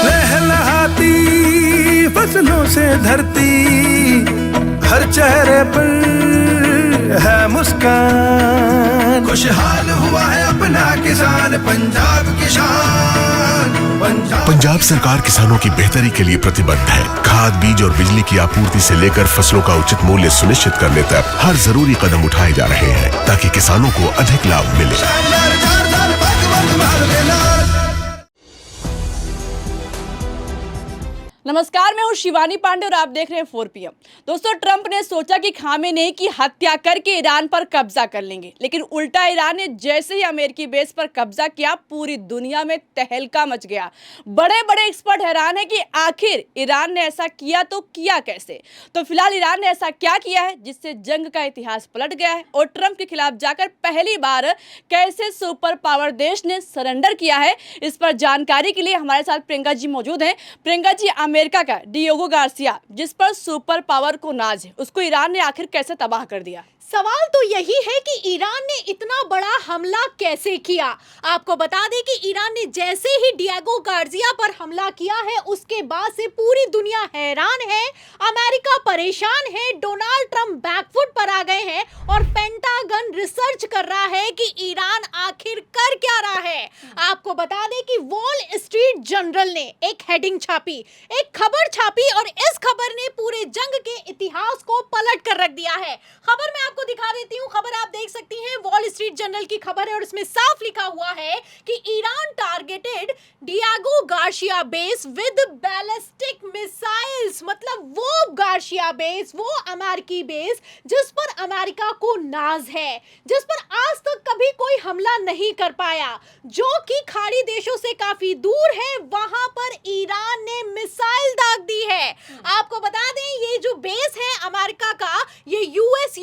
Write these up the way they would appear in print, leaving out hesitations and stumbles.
लहलहाती फसलों से धरती, हर चेहरे पर है मुस्कान, खुशहाल हुआ है अपना किसान, पंजाब किसान। पंजाब सरकार किसानों की बेहतरी के लिए प्रतिबद्ध है। खाद, बीज और बिजली की आपूर्ति से लेकर फसलों का उचित मूल्य सुनिश्चित करने तक हर जरूरी कदम उठाए जा रहे हैं ताकि किसानों को अधिक लाभ मिले। नमस्कार, मैं हूं शिवानी पांडे और आप देख रहे हैं 4 PM। दोस्तों, ट्रंप ने सोचा कि खामेनेई की हत्या करके ईरान पर कब्जा कर लेंगे, लेकिन उल्टा ईरान ने जैसे ही अमेरिकी बेस पर कब्जा किया, पूरी दुनिया में तहलका मच गया। बड़े बड़े एक्सपर्ट हैरान है कि आखिर ईरान ने ऐसा किया तो किया कैसे। तो फिलहाल ईरान ने ऐसा क्या किया है जिससे जंग का इतिहास पलट गया है, और ट्रंप के खिलाफ जाकर पहली बार कैसे सुपर पावर देश ने सरेंडर किया है, इस पर जानकारी के लिए हमारे साथ प्रियंका जी मौजूद हैं। प्रियंका जी, अमेरिका का डिएगो गार्सिया, जिस पर सुपर पावर को नाज है, उसको ईरान ने आखिर कैसे तबाह कर दिया? सवाल तो यही है कि ईरान ने इतना बड़ा हमला कैसे किया। आपको बता दें कि ईरान ने जैसे ही डिएगो गार्सिया पर हमला किया है, उसके बाद से पूरी दुनिया हैरान है, अमेरिका परेशान है, डोनाल्ड ट्रंप बैकफुट पर आ गए हैं और पेंटागन रिसर्च कर रहा है कि ईरान आखिर कर क्या रहा है। आपको बता दें कि वॉल स्ट्रीट जर्नल ने एक हेडिंग छापी, एक खबर छापी, और इस खबर ने पूरे जंग के इतिहास को पलट कर रख दिया है। खबर में आपको दिखा देती हूं, खबर आप देख सकती हैं, वॉल स्ट्रीट जर्नल की खबर है और इसमें साफ लिखा हुआ है कि Iran targeted Diego Garcia base with ballistic missiles. मतलब वो गार्सिया बेस, वो अमेरिकी बेस जिस पर अमेरिका को नाज है, जिस पर आज तक कभी कोई हमला नहीं कर पाया, जो कि खाड़ी देशों से काफी दूर है, वहां पर ईरान ने मिसाइल दाग दी है। आपको बता दें, ये जो बेस है अमेरिका का, ये यूएस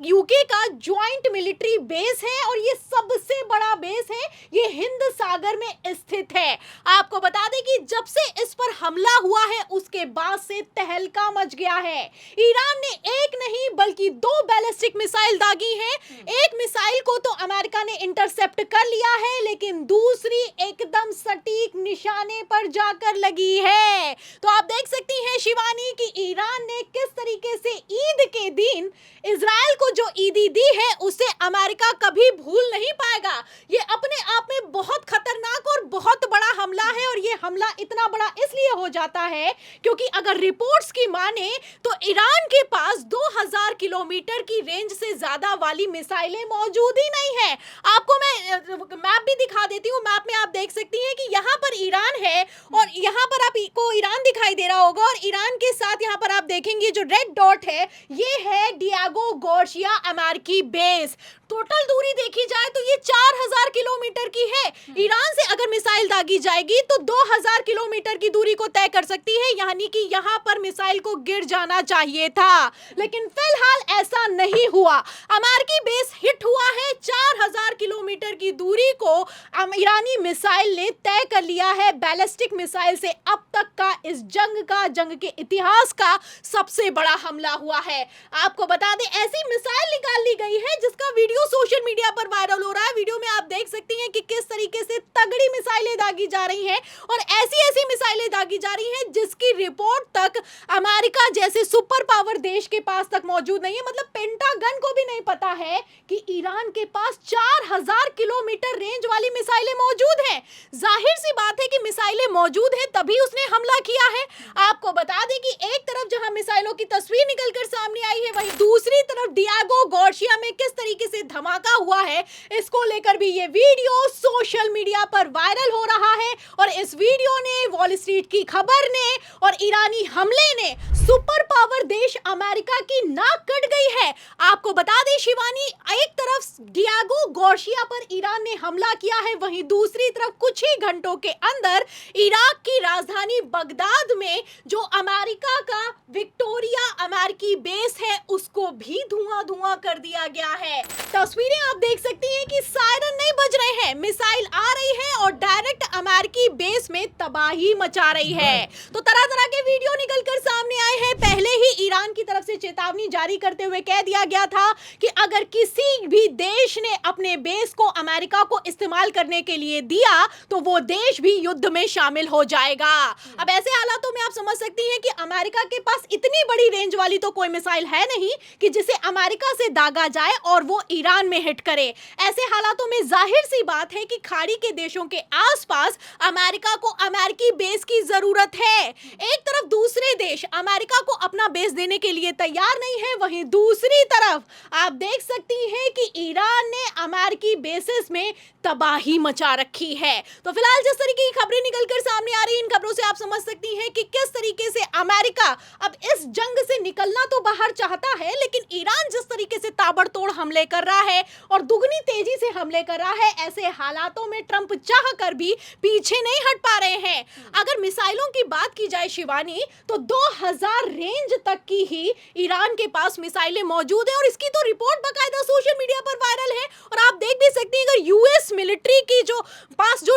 यूके का ज्वाइंट मिलिट्री बेस है और ये सबसे बड़ा बेस है, ये हिंद सागर में स्थित है। आपको बता दें कि जब से इस पर हमला हुआ है, उसके बाद से तहलका मच गया है। ईरान ने एक नहीं बल्कि 2 बैलिस्टिक मिसाइल दागी हैं। एक मिसाइल को तो अमेरिका ने इंटरसेप्ट कर लिया है, लेकिन दूसरी एकदम सटीक निशाने पर जाकर लगी है। तो आप देख सकती हैं शिवानी कि ईरान ने किस तरीके से ईद के दिन इजराइल को जो ईदी दी है, उसे अमेरिका कभी भूल नहीं पाएगा। ये अपने आप में बहुत खतरनाक और बहुत बड़ा हमला है, और ये हमला इतना बड़ा इसलिए हो जाता है क्योंकि अगर रिपोर्ट्स की माने तो ईरान के पास 2000 किलोमीटर की रेंज से ज्यादा वाली मिसाइलें मौजूद ही नहीं है। आपको मैं मैप भी दिखा देती हूँ। मैप में आप देख सकती हैं कि यहाँ पर ईरान है और यहाँ पर आपको ईरान दिखाई दे रहा होगा, और ईरान के साथ यहाँ पर आप देखेंगे जो रेड डॉट है, ये है डिएगो गार्सिया अमेरिकी बेस। टोटल दूरी देखी जाए तो ये 4000 किलोमीटर की है। ईरान से अगर मिसाइल दागी जाएगी तो 2000 किलोमीटर की दूरी को तय कर सकती है, यानी कि यहाँ पर मिसाइल को गिर जाना चाहिए था, लेकिन फिलहाल ऐसा नहीं हुआ। अमेरिकी बेस हिट हुआ है। 4000 किलोमीटर की दूरी को ईरानी मिसाइल ने तय कर लिया है। बैलिस्टिक मिसाइल से अब तक का इस जंग के इतिहास का सबसे बड़ा हमला हुआ है। आपको बता दें, ऐसी मिसाइल निकाल ली गई है जिसका वीडियो सोशल मीडिया पर वायरल हो रहा है। वीडियो में आप देख सकती हैं कि किस तरीके से तगड़ी मिसाइलें दागी जा रही हैं, और ऐसी मिसाइलें दागी जा रही हैं जिसकी रिपोर्ट तक अमेरिका जैसे सुपर पावर देश के पास तक मौजूद नहीं है। मतलब पेंटागन को भी नहीं पता है कि ईरान के पास 4000 किलोमीटर रेंज वाली मिसाइलें मौजूद हैं। जाहिर सी बात है कि मिसाइलें मौजूद हैं, तभी उसने हमला किया है। आपको बता दें कि एक तरफ जहां मिसाइलों की तस्वीर निकलकर सामने आई है, वहीं दूसरी तरफ डिएगो गार्सिया में किस तरीके से धमाका हुआ है, इसको लेकर भी ये वीडियो सोशल मीडिया पर वायरल हो रहा है। और इस वीडियो ने, वॉल स्ट्रीट की खबर ने और ईरानी हमले ने सुपर पावर देश अमेरिका की नाक कट गई है। आपको बता दें शिवानी, एक तरफ डिएगो गार्सिया पर ईरान ने हमला किया है, वहीं दूसरी तरफ कुछ ही घंटों के अंदर इराक की राजधानी बगदाद में जो अमेरिका का विक्टोरिया अमेरिकी बेस है, उसको भी धुआं कर दिया गया है। तस्वीरें आप देख सकती हैं कि सायरन नहीं बज रहे हैं, मिसाइल आ रही है और डायरेक्ट अमेरिका अमेरिकी बेस में तबाही मचा रही है। तो तरह तरह के वीडियो निकलकर सामने आए हैं। पहले ही ईरान की तरफ से चेतावनी जारी करते हुए कह दिया गया था कि अगर किसी भी देश ने अपने बेस को अमेरिका को इस्तेमाल करने के लिए दिया तो वो देश भी युद्ध में शामिल हो जाएगा। अब ऐसे हालातों में आप समझ सकती हैं कि अमेरिका के पास इतनी बड़ी रेंज वाली तो कोई मिसाइल है नहीं कि जिसे अमेरिका से दागा जाए और वो ईरान में हिट करे। ऐसे हालातों में जाहिर सी बात है कि खाड़ी के देशों के आसपास अमेरिका को अमेरिकी बेस की जरूरत है। एक तरफ दूसरे देश अमेरिका को अपना बेस देने के लिए तैयार नहीं है, वहीं दूसरी तरफ आप देख सकती हैं कि ईरान ने अमेरिकी बेसिस में तबाही मचा रखी है। तो फिलहाल जिस तरीके की खबरें निकलकर सामने आ रही हैं, इन खबरों से आप समझ सकती हैं कि किस तरीके से अमेरिका अब इस जंग से निकलना तो बाहर चाहता है, लेकिन ईरान जिस तरीके से ताबड़तोड़ हमले कर रहा है और दुगनी तेजी से हमले कर रहा है, ऐसे हालातों में ट्रंप चाह कर भी पीछे नहीं हट पा रहे हैं। अगर मिसाइलों की बात की जाए शिवानी, तो 2000 रेंज तक की ही ईरान के पास मिसाइलें मौजूद हैं और इसकी तो रिपोर्ट बाकायदा सोशल मीडिया पर वायरल है। और आप देख भी सकते हैं, अगर यूएस मिलिट्री की जो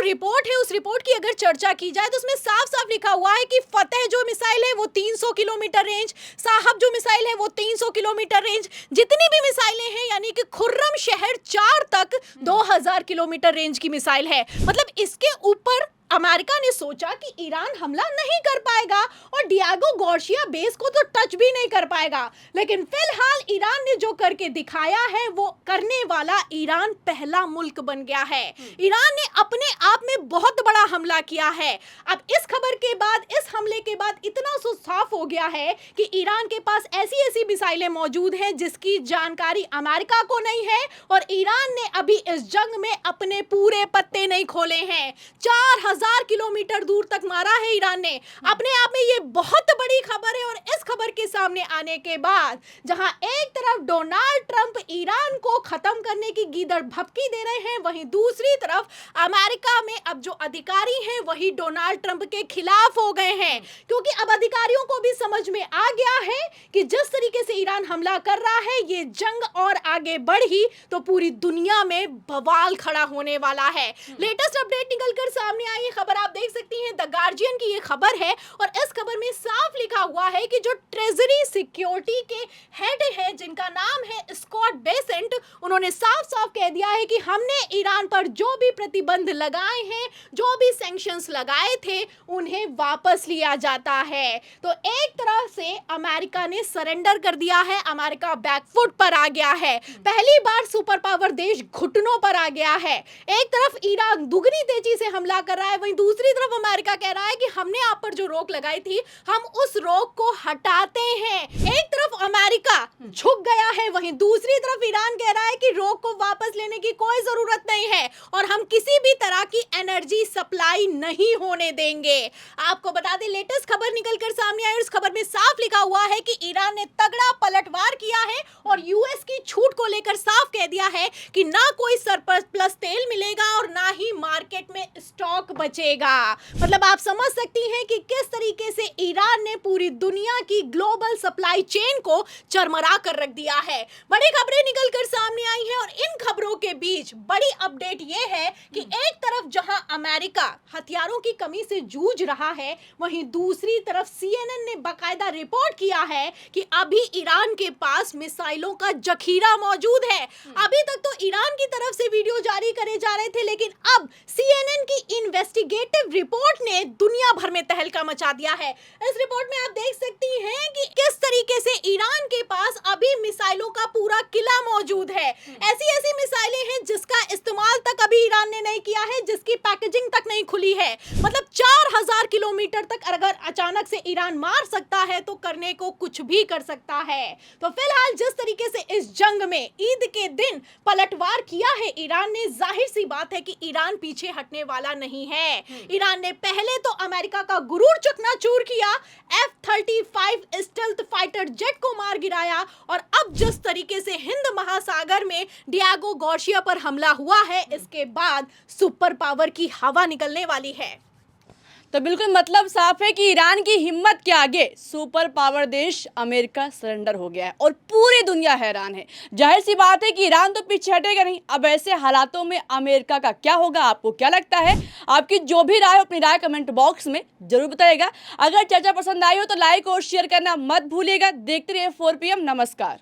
रिपोर्ट है, उस रिपोर्ट की अगर चर्चा की जाए तो उसमें साफ साफ लिखा हुआ है कि फतेह जो मिसाइल है वो 300 किलोमीटर रेंज, साहब जो मिसाइल है वो 300 किलोमीटर रेंज, जितनी भी मिसाइलें हैं यानी कि खुर्रम शहर 4 तक 2000 किलोमीटर रेंज की मिसाइल है। मतलब इसके ऊपर अमेरिका ने सोचा कि ईरान हमला नहीं कर पाएगा और डिएगो गार्सिया बेस को तो टच भी नहीं कर पाएगा, लेकिन फिलहाल ईरान ने जो करके दिखाया है वो करने वाला ईरान पहला मुल्क बन गया है। ईरान ने अपने आप में बहुत बड़ा हमला किया है। अब इस खबर के बाद, इस हमले के बाद इतना साफ हो गया है कि ईरान के पास ऐसी ऐसी मिसाइलें मौजूद हैं जिसकी जानकारी अमेरिका को नहीं है और ईरान ने अभी इस जंग में अपने पूरे पत्ते नहीं खोले हैं। 4000 किलोमीटर दूर तक मारा है ईरान ने। अपने आप में ये बहुत बड़ी खबर है और इस खबर के सामने आने के बाद जहां एक तरफ डोनाल्ड ट्रंप ईरान को खत्म करने की गीदड़ भभकी दे रहे हैं, वहीं दूसरी तरफ अमेरिका में अब जो अधिकारी हैं वही डोनाल्ड ट्रंप के खिलाफ हो गए हैं, क्योंकि अब अधिकारियों को भी समझ में आ गया है कि जिस तरीके से ईरान हमला कर रहा है, ये जंग और आगे बढ़ी तो पूरी दुनिया में बवाल खड़ा होने वाला है। लेटेस्ट अपडेट निकलकर सामने आई खबर आप देख सकती हैं, द गार्जियन की ये खबर है और इस खबर में साफ लिखा हुआ है कि जो ट्रेजरी सिक्योरिटी के हेड है जिनका नाम है स्कॉट बेसेंट, उन्होंने साफ साफ कह दिया है कि हमने ईरान पर जो भी प्रतिबंध लगाए हैं, जो भी सैंक्शंस लगाए थे, उन्हें वापस लिया जाता है। तो एक तरह से अमेरिका ने सरेंडर कर दिया है, अमेरिका बैकफुट पर आ गया है। पहली बार सुपर पावर देश घुटनों पर आ गया है। एक तरफ ईरान दुगनी तेजी से हमला कर रहा है, वहीं दूसरी तरफ अमेरिका कह रहा है कि हमने आप पर जो रोक लगाई थी हम उस रोक को हटाते हैं। एक तरफ अमेरिका झुक गया है, वहीं दूसरी तरफ ईरान कह रहा है कि रोक को वापस लेने की कोई जरूरत नहीं है और हम किसी भी तरह की एनर्जी सप्लाई नहीं होने देंगे। आपको बता दें, लेटेस्ट खबर निकलकर सामने आई और इस खबर में साफ लिखा हुआ है कि ईरान ने तगड़ा पलटवार किया है और यूएस की छूट को लेकर साफ कह दिया है कि ना कोई सरप्लस तेल मिलेगा और ना ही मार्केट में स्टॉक बचेगा। मतलब आप समझ सकती हैं कि किस तरीके से ईरान ने पूरी दुनिया की ग्लोबल सप्लाई चेन को चरमरा कर रख दिया है। बड़ी खबरें निकलकर सामने आई हैं और इन खबरों के बीच बड़ी अपडेट ये है कि एक तरफ जहां अमेरिका हथियारों की कमी से जूझ रहा है, वहीं दूसरी तरफ CNN ने बाकायदा रिपोर्ट किया है कि अभी ईरान के पास मिसाइलों का जखीरा मौजूद है। अभी तक तो ईरान की तरफ से वीडियो जारी करे जा रहे थे, लेकिन अब CNN की इन्वेस्टिगेटिव रिपोर्ट ने दुनिया भर में तहलका मचा दिया है। इस रिपोर्ट में आप देख सकती हैं कि किस तरीके से ईरान के पास अभी मिसाइलों का पूरा किला मौजूद है। ऐसी ऐसी मिसाइलें हैं जिसका इस्तेमाल तक अभी ईरान ने नहीं किया है, जिसकी पैकेजिंग तक नहीं खुली है। मतलब 4000 किलोमीटर तक अगर अचानक से ईरान मार सकता है तो करने को कुछ भी कर सकता है। तो फिलहाल जिस तरीके से इस जंग में ईद के दिन पलटवार किया है ईरान ने, जाहिर सी बात है कि ईरान पीछे हटने वाला नहीं है। ईरान ने पहले तो अमेरिका का गुरूर चकनाचूर किया, F-35 स्टेल्थ फाइटर जेट को मार गिराया और अब जिस तरीके से हिंद महासागर में डिएगो गार्सिया पर हमला हुआ है, इसके बाद सुपर पावर की हवा निकलने वाली है। तो बिल्कुल मतलब साफ है कि ईरान की हिम्मत के आगे सुपर पावर देश अमेरिका सरेंडर हो गया है और पूरी दुनिया हैरान है। जाहिर सी बात है कि ईरान तो पीछे हटेगा नहीं। अब ऐसे हालातों में अमेरिका का क्या होगा, आपको क्या लगता है? आपकी जो भी राय हो अपनी राय कमेंट बॉक्स में जरूर बताइएगा। अगर चर्चा पसंद आई हो तो लाइक और शेयर करना मत भूलिएगा। देखते रहिए 4 PM। नमस्कार।